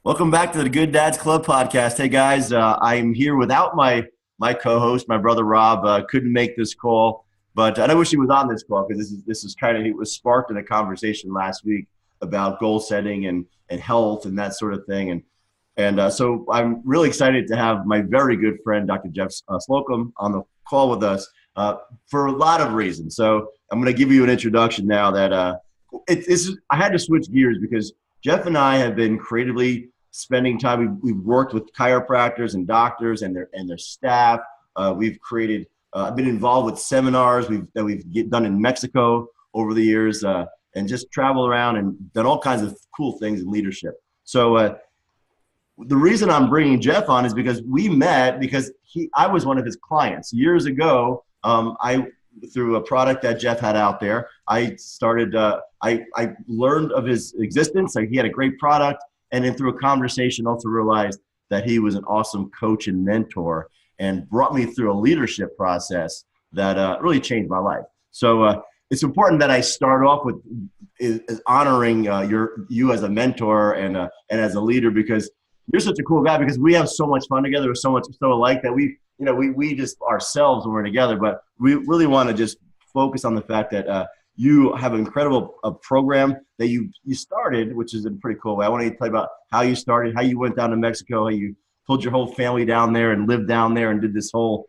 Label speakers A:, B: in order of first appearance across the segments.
A: Welcome back to the Good Dads Club podcast. Hey guys, I'm here without my co-host, my brother Rob. Couldn't make this call, but I wish he was on this call because this is kind of, it was sparked in a conversation last week about goal setting and health and that sort of thing. So I'm really excited to have my very good friend, Dr. Jeff Slocum, on the call with us for a lot of reasons. So I'm going to give you an introduction now that I had to switch gears because Jeff and I have been creatively spending time. We've worked with chiropractors and doctors and their staff. We've created. I've been involved with seminars that we've done in Mexico over the years, and just traveled around and done all kinds of cool things in leadership. So the reason I'm bringing Jeff on is because we met because I was one of his clients years ago. Through a product that Jeff had out there, I started. I learned of his existence. He had a great product. And then through a conversation, also realized that he was an awesome coach and mentor and brought me through a leadership process that really changed my life. So it's important that I start off with is honoring you as a mentor and as a leader, because you're such a cool guy, because we have so much fun together. We're so alike that we just ourselves when we're together, but we really want to just focus on the fact that you have an incredible program that you started, which is a pretty cool way. I want to tell you about how you started, how you went down to Mexico, how you pulled your whole family down there and lived down there and did this whole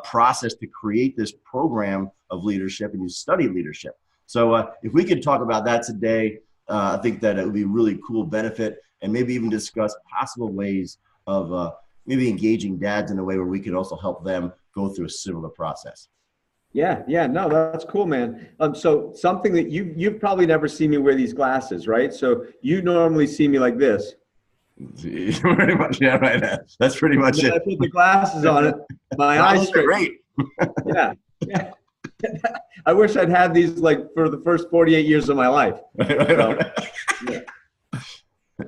A: process to create this program of leadership, and you studied leadership. So if we could talk about that today, I think that it would be really cool benefit, and maybe even discuss possible ways of maybe engaging dads in a way where we could also help them go through a similar process.
B: Yeah, no, that's cool, man. So something that you've probably never seen me wear these glasses, right? So you normally see me like this.
A: Pretty much, yeah, right. That's pretty much it.
B: I put the glasses on it. My eyes
A: straight. Great.
B: Yeah. I wish I'd had these like for the first 48 years of my life.
A: Right.
B: Yeah.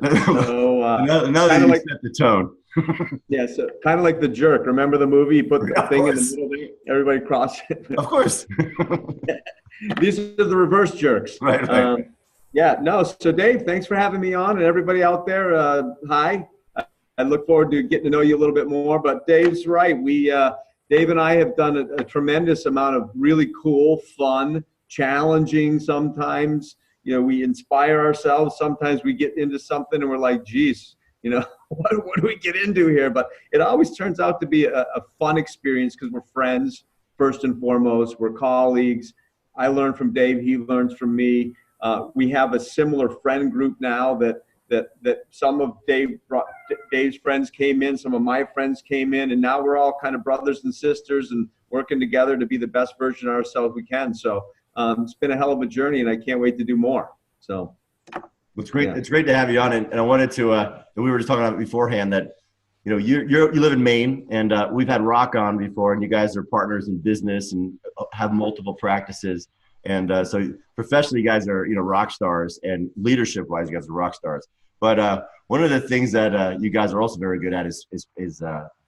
A: So now that you set the tone.
B: Yeah, so kind of like The Jerk. Remember the movie? You put the thing in the middle there, everybody cross it.
A: Of course.
B: These are the reverse jerks.
A: Right.
B: Yeah, no. So Dave, thanks for having me on, and everybody out there, hi. I look forward to getting to know you a little bit more. But Dave's right. Dave and I have done a tremendous amount of really cool, fun, challenging sometimes. We inspire ourselves. Sometimes we get into something and we're like, geez, what do we get into here? But it always turns out to be a fun experience because we're friends, first and foremost. We're colleagues. I learn from Dave. He learns from me. We have a similar friend group now that some of Dave's friends came in, some of my friends came in, and now we're all kind of brothers and sisters and working together to be the best version of ourselves we can. So it's been a hell of a journey, and I can't wait to do more. So.
A: It's great. Yeah. It's great to have you on, and I wanted to. We were just talking about beforehand that, you live in Maine, and we've had Rock on before, and you guys are partners in business and have multiple practices, and so professionally, you guys are rock stars, and leadership-wise, you guys are rock stars. But one of the things that you guys are also very good at is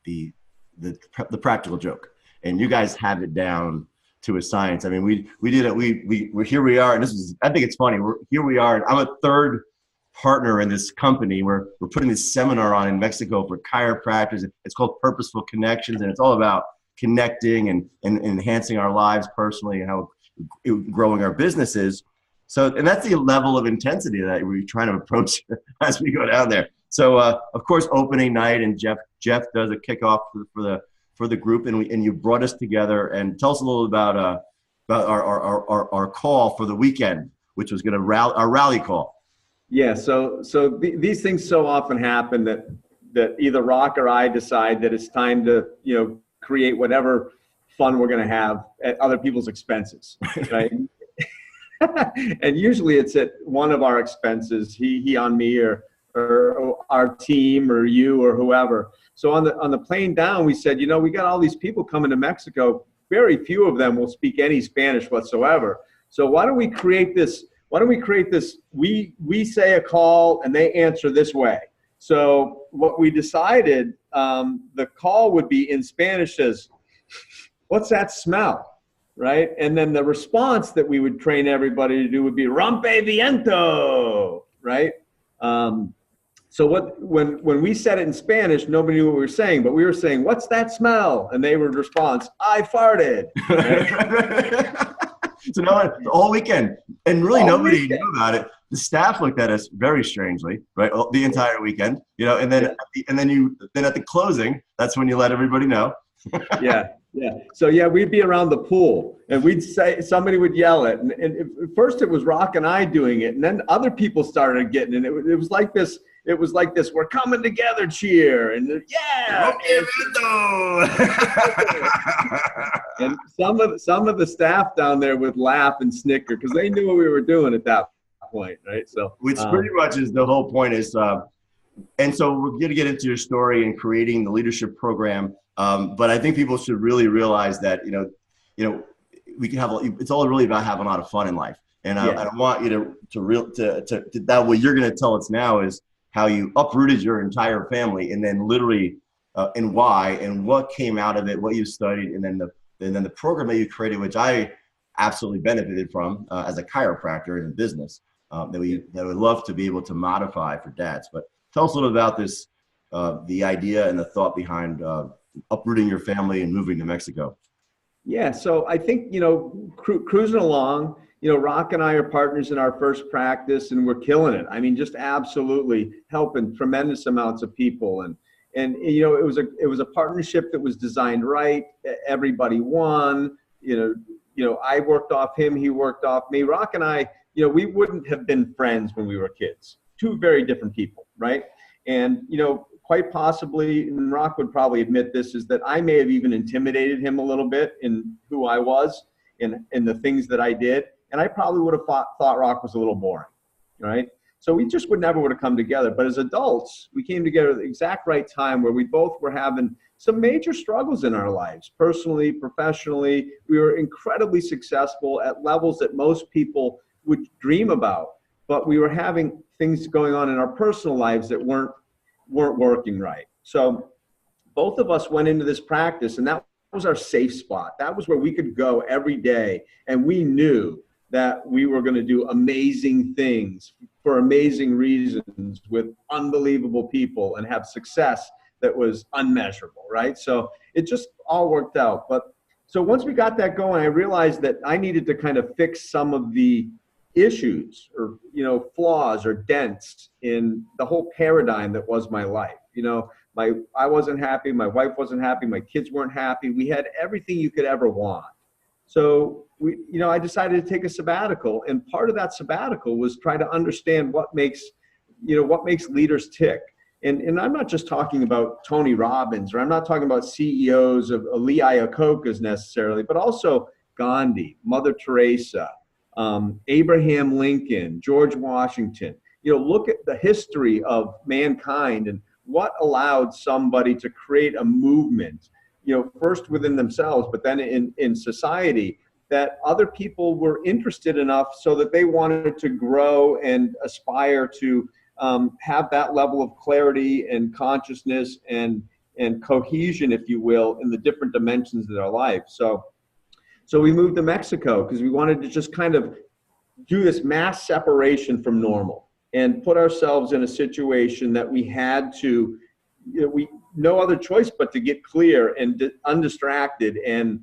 A: the practical joke, and you guys have it down to a science. I mean, we did it. We're here. We are, and I think it's funny. Here we are, and I'm a third partner in this company. We're putting this seminar on in Mexico for chiropractors. It's called Purposeful Connections, and it's all about connecting and enhancing our lives personally and how growing our businesses. So, and that's the level of intensity that we're trying to approach as we go down there. So, of course, opening night, and Jeff does a kickoff for the group, and you brought us together. And tell us a little about our call for the weekend, which was going to our rally call.
B: Yeah, so these things so often happen that either Rock or I decide that it's time to create whatever fun we're going to have at other people's expenses, right? And usually it's at one of our expenses, he on me, or our team, or you, or whoever. So on the plane down, we said, we got all these people coming to Mexico. Very few of them will speak any Spanish whatsoever. So why don't we create this? We say a call and they answer this way. So what we decided, the call would be in Spanish as, "What's that smell?" Right? And then the response that we would train everybody to do would be "Rompe viento," right? So when we said it in Spanish, nobody knew what we were saying, but we were saying, "What's that smell?" And they would respond, "I farted." Right?
A: So now the whole weekend, and really
B: All
A: nobody
B: weekend.
A: knew about it. The staff looked at us very strangely, right? The entire weekend, and then then at the closing, that's when you let everybody know.
B: Yeah, yeah. So yeah, we'd be around the pool, and we'd say somebody would yell it, and at first it was Rock and I doing it, and then other people started getting it. It was like this. It was like this. We're coming together, cheer, and yeah. And some of the staff down there would laugh and snicker because they knew what we were doing at that point, right? So,
A: which pretty much is the whole point is. And so we're going to get into your story and creating the leadership program. But I think people should really realize that, we can it's all really about having a lot of fun in life. And I want you to that what you're going to tell us now is how you uprooted your entire family and then literally, and why, and what came out of it, what you studied, and then the program that you created, which I absolutely benefited from as a chiropractor in business, that would love to be able to modify for dads. But tell us a little about this, the idea and the thought behind uprooting your family and moving to Mexico.
B: Yeah, so I think, cruising along, Rock and I are partners in our first practice and we're killing it. I mean, just absolutely helping tremendous amounts of people. And it was a partnership that was designed right. Everybody won. I worked off him, he worked off me. Rock and I, we wouldn't have been friends when we were kids. Two very different people, right? And, quite possibly, and Rock would probably admit this, is that I may have even intimidated him a little bit in who I was, in the things that I did. And I probably would have thought Rock was a little boring, right? So we just never would have come together. But as adults, we came together at the exact right time where we both were having some major struggles in our lives, personally, professionally. We were incredibly successful at levels that most people would dream about. But we were having things going on in our personal lives that weren't working right. So both of us went into this practice, and that was our safe spot. That was where we could go every day, and we knew that we were going to do amazing things for amazing reasons with unbelievable people and have success that was unmeasurable, right? So it just all worked out. But so once we got that going, I realized that I needed to kind of fix some of the issues or flaws or dents in the whole paradigm that was my life. I wasn't happy, my wife wasn't happy, my kids weren't happy. We had everything you could ever want. So I decided to take a sabbatical, and part of that sabbatical was try to understand what makes leaders tick. And I'm not just talking about Tony Robbins, or I'm not talking about CEOs of Lee Iacocca's necessarily, but also Gandhi, Mother Teresa, Abraham Lincoln, George Washington. Look at the history of mankind and what allowed somebody to create a movement, first within themselves, but then in society, that other people were interested enough so that they wanted to grow and aspire to have that level of clarity and consciousness and cohesion, if you will, in the different dimensions of their life. So we moved to Mexico because we wanted to just kind of do this mass separation from normal and put ourselves in a situation that we had to, no other choice but to get clear and undistracted and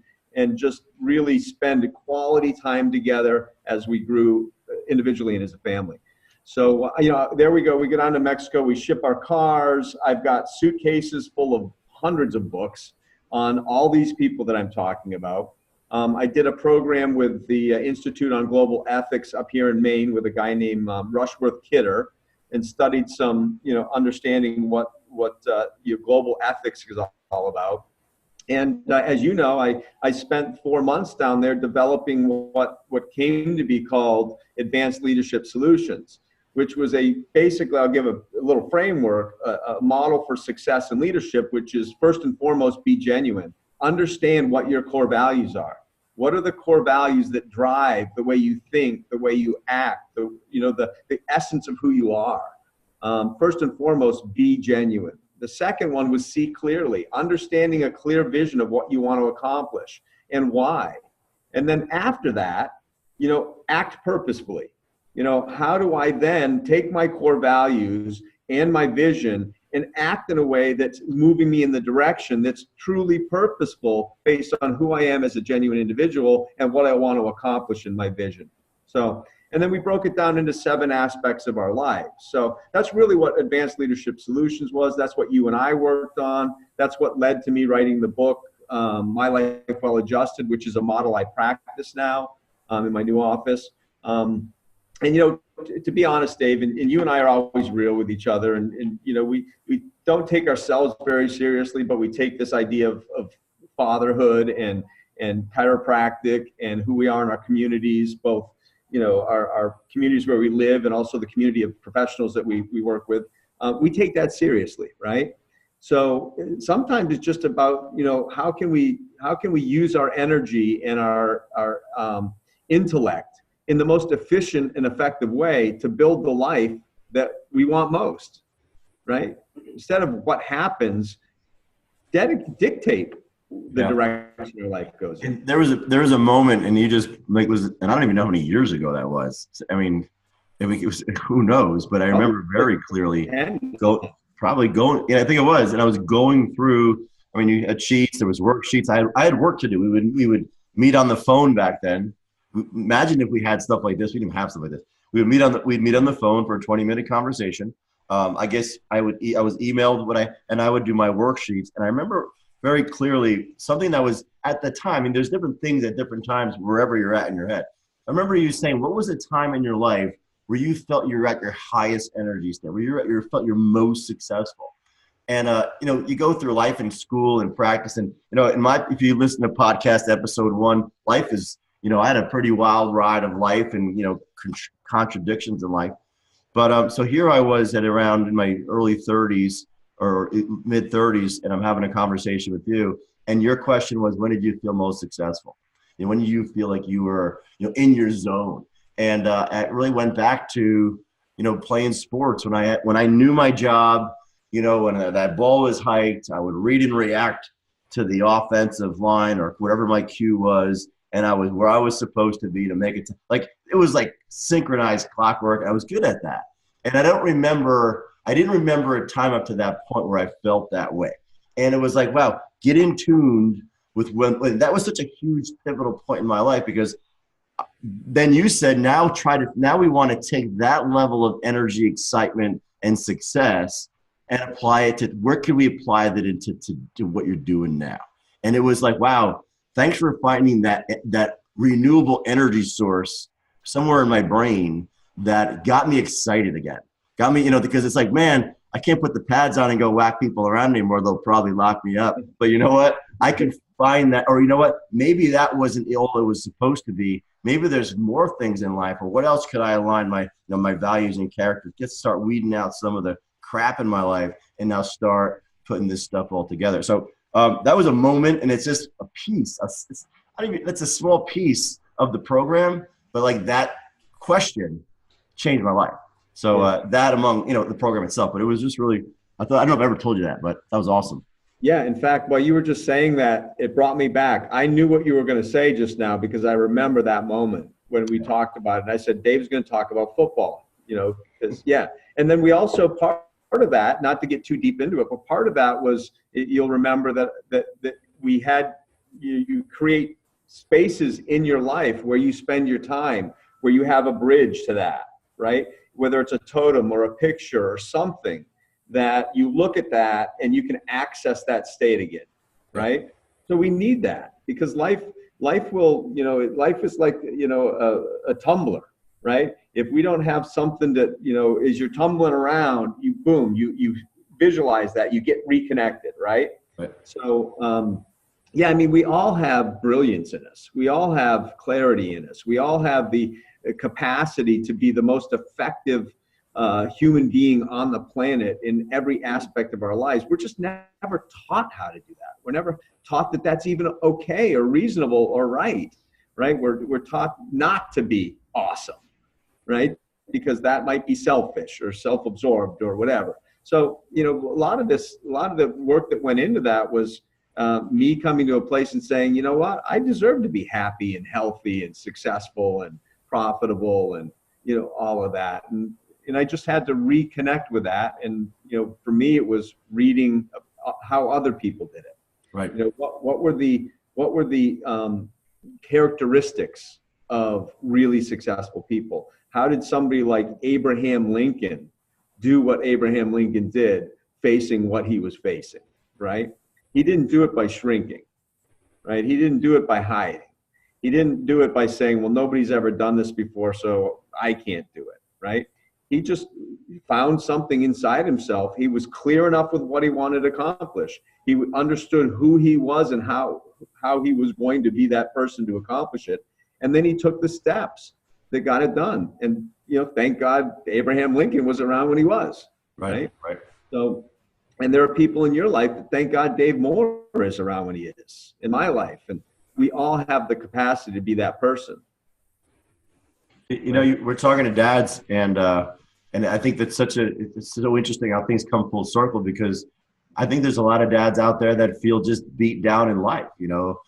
B: just really spend quality time together as we grew individually and as a family. So, there we go. We get on to Mexico. We ship our cars. I've got suitcases full of hundreds of books on all these people that I'm talking about. I did a program with the Institute on Global Ethics up here in Maine with a guy named Rushworth Kidder, and studied some, understanding what global ethics is all about. And as you know, I spent 4 months down there developing what came to be called Advanced Leadership Solutions, which was basically, I'll give a little framework, a model for success in leadership, which is first and foremost, be genuine. Understand what your core values are. What are the core values that drive the way you think, the way you act, the essence of who you are? First and foremost, be genuine. The second one was see clearly, understanding a clear vision of what you want to accomplish and why. And then after that, act purposefully. How do I then take my core values and my vision and act in a way that's moving me in the direction that's truly purposeful based on who I am as a genuine individual and what I want to accomplish in my vision. So, and then we broke it down into 7 aspects of our lives. So that's really what Advanced Leadership Solutions was. That's what you and I worked on. That's what led to me writing the book, My Life Well Adjusted, which is a model I practice now in my new office. And, to be honest, Dave, and you and I are always real with each other. And we don't take ourselves very seriously, but we take this idea of fatherhood and chiropractic and who we are in our communities, both, our communities where we live and also the community of professionals that we work with. We take that seriously, right? So sometimes it's just about, how can we use our energy and our intellect in the most efficient and effective way to build the life that we want most, right? Instead of what happens, dictate the direction your life goes in.
A: And there was a moment, and you just and I don't even know how many years ago that was. I mean, it was, who knows? But I remember very clearly probably going. Yeah, I think it was, and I was going through. I mean, you had sheets. There was worksheets. I had work to do. We would meet on the phone back then. Imagine if we had stuff like this. We didn't have stuff like this. We'd meet on the phone for a 20-minute conversation. I guess I was emailed and I would do my worksheets. And I remember very clearly something that was at the time. I mean, there's different things at different times wherever you're at in your head. I remember you saying, what was a time in your life where you felt you're at your highest energy state, where you felt you're most successful? And you go through life in school and practice, and if you listen to podcast episode 1, life is. I had a pretty wild ride of life and, contradictions in life. But so here I was at around in my early 30s or mid 30s, and I'm having a conversation with you. And your question was, when did you feel most successful? When did you feel like you were, in your zone? And it really went back to, playing sports. When I knew my job, when that ball was hiked, I would read and react to the offensive line or whatever my cue was. And I was where I was supposed to be to make it. It was like synchronized clockwork. I was good at that. And I didn't remember a time up to that point where I felt that way. And it was like, wow, get in tuned with when that was such a huge pivotal point in my life, because then you said, now we want to take that level of energy, excitement, and success and apply it to, where can we apply that into to what you're doing now? And it was like, wow, thanks for finding that renewable energy source somewhere in my brain that got me excited again. Got me, because it's like, man, I can't put the pads on and go whack people around anymore. They'll probably lock me up. But you know what? I can find that, or you know what? Maybe that wasn't all it was supposed to be. Maybe there's more things in life, or what else could I align my values and character? Just start weeding out some of the crap in my life and now start putting this stuff all together. So that was a moment, and it's just a piece. That's a small piece of the program, but like that question changed my life. So that among the program itself, but it was just really. I don't know if I ever told you that, but that was awesome.
B: Yeah, in fact, while you were just saying that, it brought me back. I knew what you were going to say just now because I remember that moment when we talked about it. And I said, Dave's going to talk about football, because and then we also part of that, not to get too deep into it, but part of that was, you'll remember that we had, you create spaces in your life where you spend your time, where you have a bridge to that, right? Whether it's a totem or a picture or something that you look at that and you can access that state again, right? So we need that because life will, life is like, a tumbler, right? If we don't have something that, as you're tumbling around, you visualize that, you get reconnected, right? So, we all have brilliance in us. We all have clarity in us. We all have the capacity to be the most effective human being on the planet in every aspect of our lives. We're just never taught how to do that. We're never taught that that's even okay or reasonable or right? We're taught not to be awesome, right? Because that might be selfish or self-absorbed or whatever. So, a lot of the work that went into that was me coming to a place and saying, you know what, I deserve to be happy and healthy and successful and profitable and, all of that. And and I just had to reconnect with that. And, for me, it was reading how other people did it.
A: Right.
B: What were the characteristics of really successful people? How did somebody like Abraham Lincoln do what Abraham Lincoln did, facing what he was facing, right? He didn't do it by shrinking, right? He didn't do it by hiding. He didn't do it by saying, well, nobody's ever done this before, so I can't do it, right? He just found something inside himself. He was clear enough with what he wanted to accomplish. He understood who he was and how he was going to be that person to accomplish it. And then he took the steps that got it done. And, thank God Abraham Lincoln was around when he was, right? So, and there are people in your life that thank God Dave Moore is around when he is in my life. And we all have the capacity to be that person.
A: We're talking to dads, and I think that's it's so interesting how things come full circle, because I think there's a lot of dads out there that feel just beat down in life. You're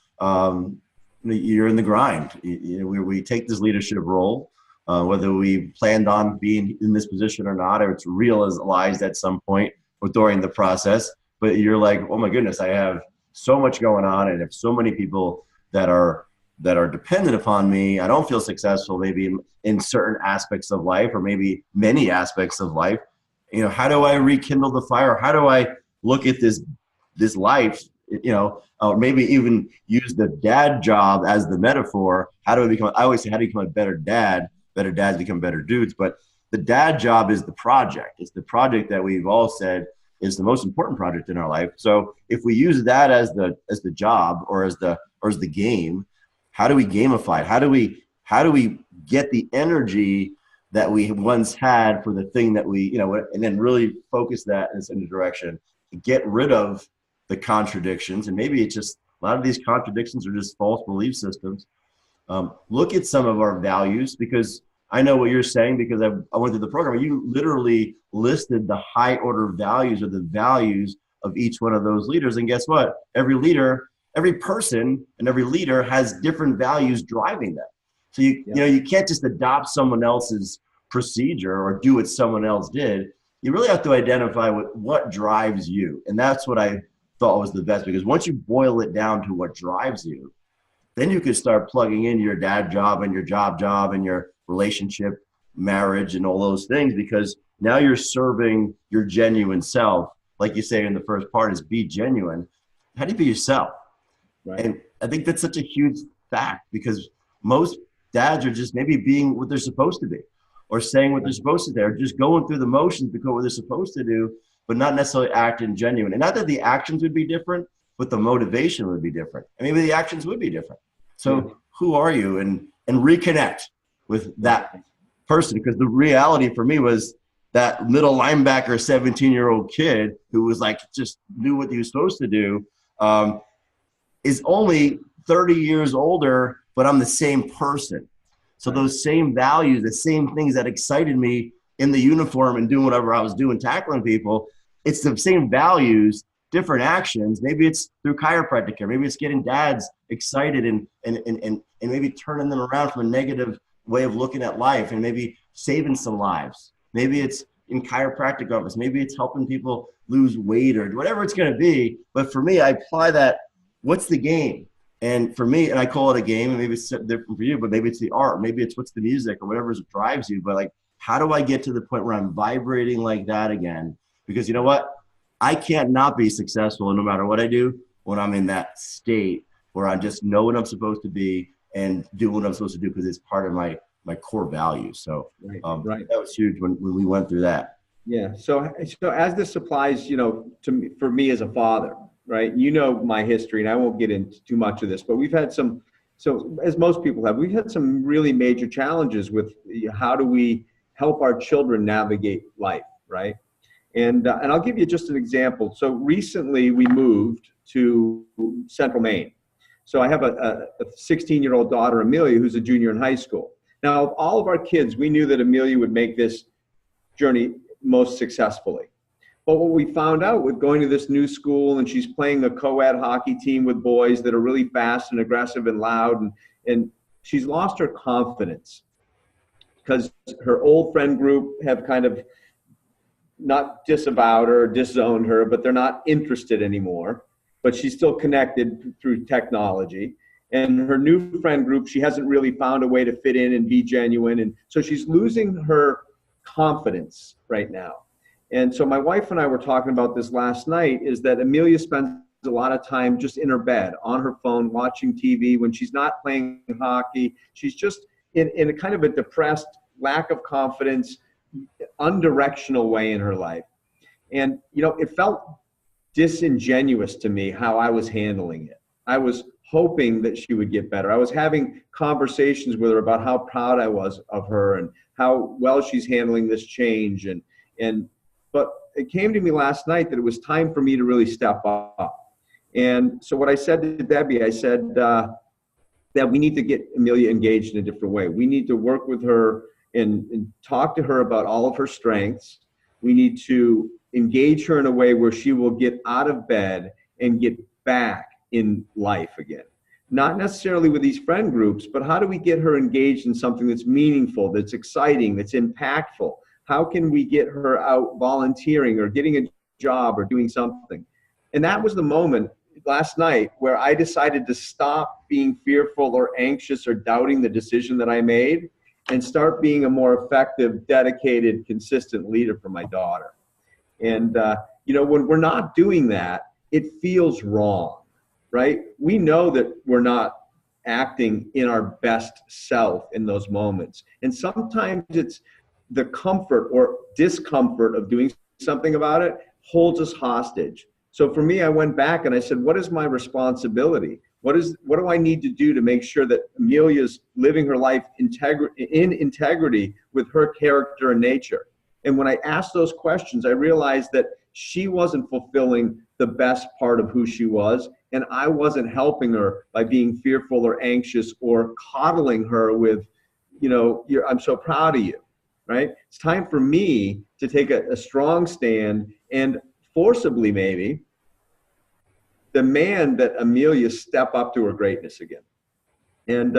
A: in the grind. We take this leadership role, whether we planned on being in this position or not, or it's realized at some point or during the process. But you're like, oh my goodness, I have so much going on, and if so many people that are dependent upon me, I don't feel successful maybe in certain aspects of life, or maybe many aspects of life. How do I rekindle the fire? How do I look at this life, or maybe even use the dad job as the metaphor? I always say, how do you become a better dad? Better dads become better dudes. But the dad job is the project. It's the project that we've all said is the most important project in our life. So if we use that as the job, or as the game, how do we gamify it? How do we get the energy that we once had for the thing that we, and then really focus that in a direction, get rid of the contradictions. And maybe it's just, a lot of these contradictions are just false belief systems. Look at some of our values, because I know what you're saying, because I went through the program. You literally listed the high order values, or the values of each one of those leaders. And guess what? Every leader, every person, and every leader has different values driving them. So you can't just adopt someone else's procedure or do what someone else did. You really have to identify what drives you. And that's what I thought was the best, because once you boil it down to what drives you, then you can start plugging in your dad job and your job and your relationship, marriage, and all those things, because now you're serving your genuine self. Like you say in the first part, is be genuine. How do you be yourself? Right. And I think that's such a huge fact, because most dads are just maybe being what they're supposed to be, or saying what they're supposed to do, or just going through the motions because what they're supposed to do, but not necessarily acting genuine. And not that the actions would be different, but the motivation would be different. And maybe the actions would be different. So who are you? And reconnect with that person, because the reality for me was that little linebacker, 17-year-old kid who was like, just knew what he was supposed to do, is only 30 years older, but I'm the same person. So those same values, the same things that excited me in the uniform and doing whatever I was doing, tackling people, it's the same values, different actions. Maybe it's through chiropractic care. Maybe it's getting dads excited and maybe turning them around from a negative way of looking at life, and maybe saving some lives. Maybe it's in chiropractic office. Maybe it's helping people lose weight, or whatever it's going to be. But for me, I apply that. What's the game? And for me, and I call it a game, and maybe it's different for you, but maybe it's the art, maybe it's what's the music, or whatever drives you. But like, how do I get to the point where I'm vibrating like that again? Because you know what? I can't not be successful no matter what I do when I'm in that state where I just know what I'm supposed to be and do what I'm supposed to do, because it's part of my core values. So that was huge when we went through that.
B: Yeah. So as this applies, to me, for me as a father, right? My history, and I won't get into too much of this, but we've had so as most people have, we've had some really major challenges with how do we help our children navigate life, right? And I'll give you just an example. So recently we moved to Central Maine. So I have a 16-year-old daughter, Amelia, who's a junior in high school. Now, of all of our kids, we knew that Amelia would make this journey most successfully. But what we found out with going to this new school, and she's playing a co-ed hockey team with boys that are really fast and aggressive and loud, and she's lost her confidence. because her old friend group have kind of not disavowed her or disowned her, but they're not interested anymore. But she's still connected through technology. And her new friend group, she hasn't really found a way to fit in and be genuine. And so she's losing her confidence right now. And so my wife and I were talking about this last night, is that Amelia spends a lot of time just in her bed, on her phone, watching TV. When she's not playing hockey, she's just in a kind of a depressed, lack of confidence, undirectional way in her life. And, it felt disingenuous to me how I was handling it. I was hoping that she would get better. I was having conversations with her about how proud I was of her and how well she's handling this change. But it came to me last night that it was time for me to really step up. And so what I said to Debbie, I said that we need to get Amelia engaged in a different way. We need to work with her and talk to her about all of her strengths. We need to engage her in a way where she will get out of bed and get back in life again. Not necessarily with these friend groups, but how do we get her engaged in something that's meaningful, that's exciting, that's impactful? How can we get her out volunteering or getting a job or doing something? And that was the moment last night where I decided to stop being fearful or anxious or doubting the decision that I made and start being a more effective, dedicated, consistent leader for my daughter. And, when we're not doing that, it feels wrong, right? We know that we're not acting in our best self in those moments. And sometimes it's the comfort or discomfort of doing something about it holds us hostage. So for me, I went back and I said, what is my responsibility? What do I need to do to make sure that Amelia's living her life in integrity with her character and nature? And when I asked those questions, I realized that she wasn't fulfilling the best part of who she was, and I wasn't helping her by being fearful or anxious or coddling her with, I'm so proud of you, right? It's time for me to take a strong stand and forcibly maybe demand that Amelia step up to her greatness again. And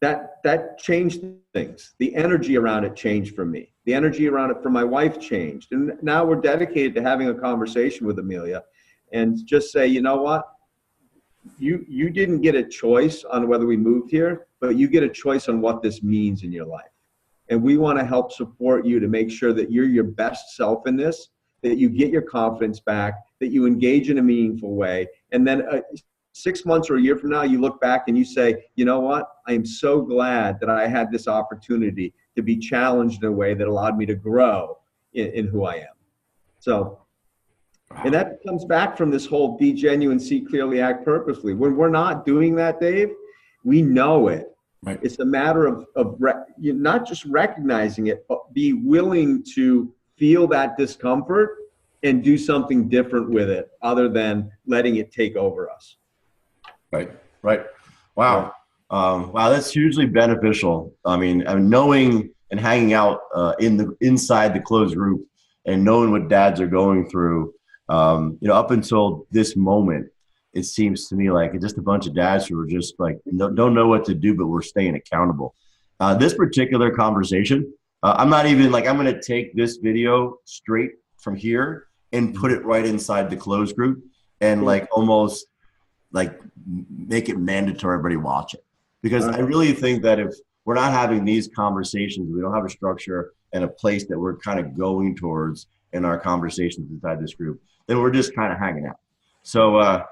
B: that changed things. The energy around it changed for me. The energy around it for my wife changed. And now we're dedicated to having a conversation with Amelia and just say, you know what? You didn't get a choice on whether we moved here, but you get a choice on what this means in your life. And we want to help support you to make sure that you're your best self in this, that you get your confidence back, that you engage in a meaningful way. And then 6 months or a year from now, you look back and you say, you know what? I am so glad that I had this opportunity to be challenged in a way that allowed me to grow in who I am. So, and that comes back from this whole be genuine, see clearly, act purposely. When we're not doing that, Dave, we know it.
A: Right.
B: It's a matter of not just recognizing it, but be willing to feel that discomfort and do something different with it other than letting it take over us.
A: Right. Wow. Wow, that's hugely beneficial. I mean, knowing and hanging out inside the closed group and knowing what dads are going through, up until this moment, it seems to me like just a bunch of dads who are just like don't know what to do, but we're staying accountable. This particular conversation, I'm not even like I'm going to take this video straight from here and put it right inside the closed group and like almost like make it mandatory everybody watch it. Because I really think that if we're not having these conversations, we don't have a structure and a place that we're kind of going towards in our conversations inside this group, then we're just kind of hanging out. So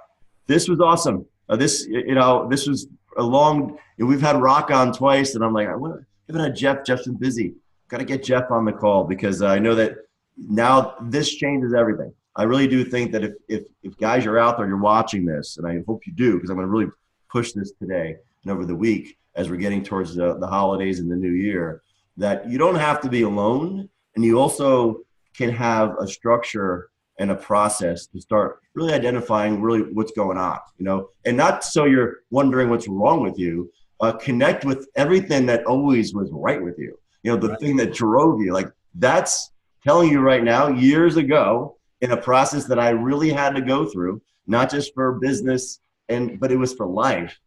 A: this was awesome. This was a long, we've had Rock on twice and I'm like, I haven't had Jeff. Jeff's been busy. Got to get Jeff on the call because I know that now this changes everything. I really do think that if guys are out there, you're watching this, and I hope you do, because I'm going to really push this today and over the week as we're getting towards the holidays and the new year, that you don't have to be alone, and you also can have a structure and a process to start really identifying really what's going on, and not so you're wondering what's wrong with you, connect with everything that always was right with you. The thing that drove you, like that's telling you right now, years ago, in a process that I really had to go through, not just for business, but it was for life.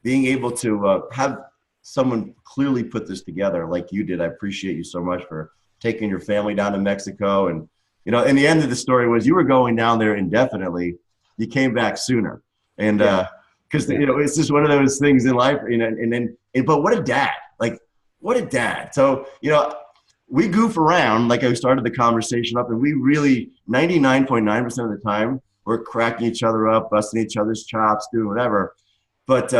A: Being able to have someone clearly put this together like you did. I appreciate you so much for taking your family down to Mexico. And, you know, and the end of the story was you were going down there indefinitely. You came back sooner. And, because, you know, it's just one of those things in life, you know, but what a dad, like, what a dad. So, you know, we goof around, like I started the conversation up, and we really 99.9% of the time we're cracking each other up, busting each other's chops, doing whatever. But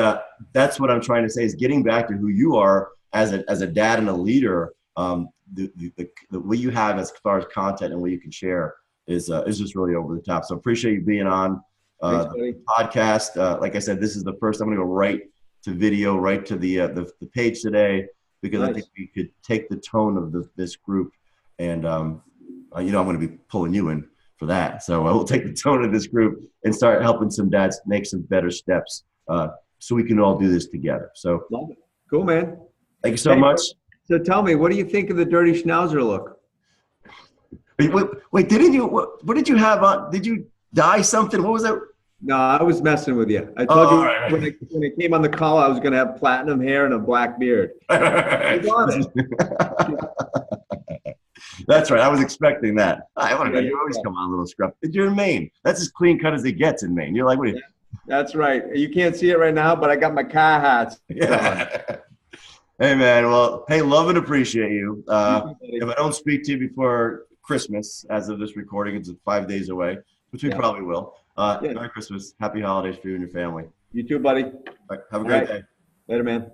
A: that's what I'm trying to say is getting back to who you are as a dad and a leader. The what you have as far as content and what you can share is just really over the top. So appreciate you being on the podcast. Like I said, this is the first. I'm going to go right to video, right to the page today, because I think we could take the tone of this group, and you know, I'm going to be pulling you in for that. So I will take the tone of this group and start helping some dads make some better steps, so we can all do this together. So
B: love it. Cool, man.
A: Thank you so much.
B: So tell me, what do you think of the dirty schnauzer look?
A: Wait, didn't you? What did you have on? Did you dye something? What was that?
B: No, I was messing with you. I told you when I came on the call, I was going to have platinum hair and a black beard.
A: That's right. I was expecting that. I want to know. You always come on a little scruff. You're in Maine. That's as clean cut as it gets in Maine. You're like, what?
B: That's right. You can't see it right now, but I got my car hats.
A: Yeah. Hey, man. Well, hey, love and appreciate you. If I don't speak to you before Christmas, as of this recording, it's 5 days away, which we probably will. Merry Christmas. Happy holidays for you and your family.
B: You too, buddy.
A: All right, have a great day.
B: Later, man.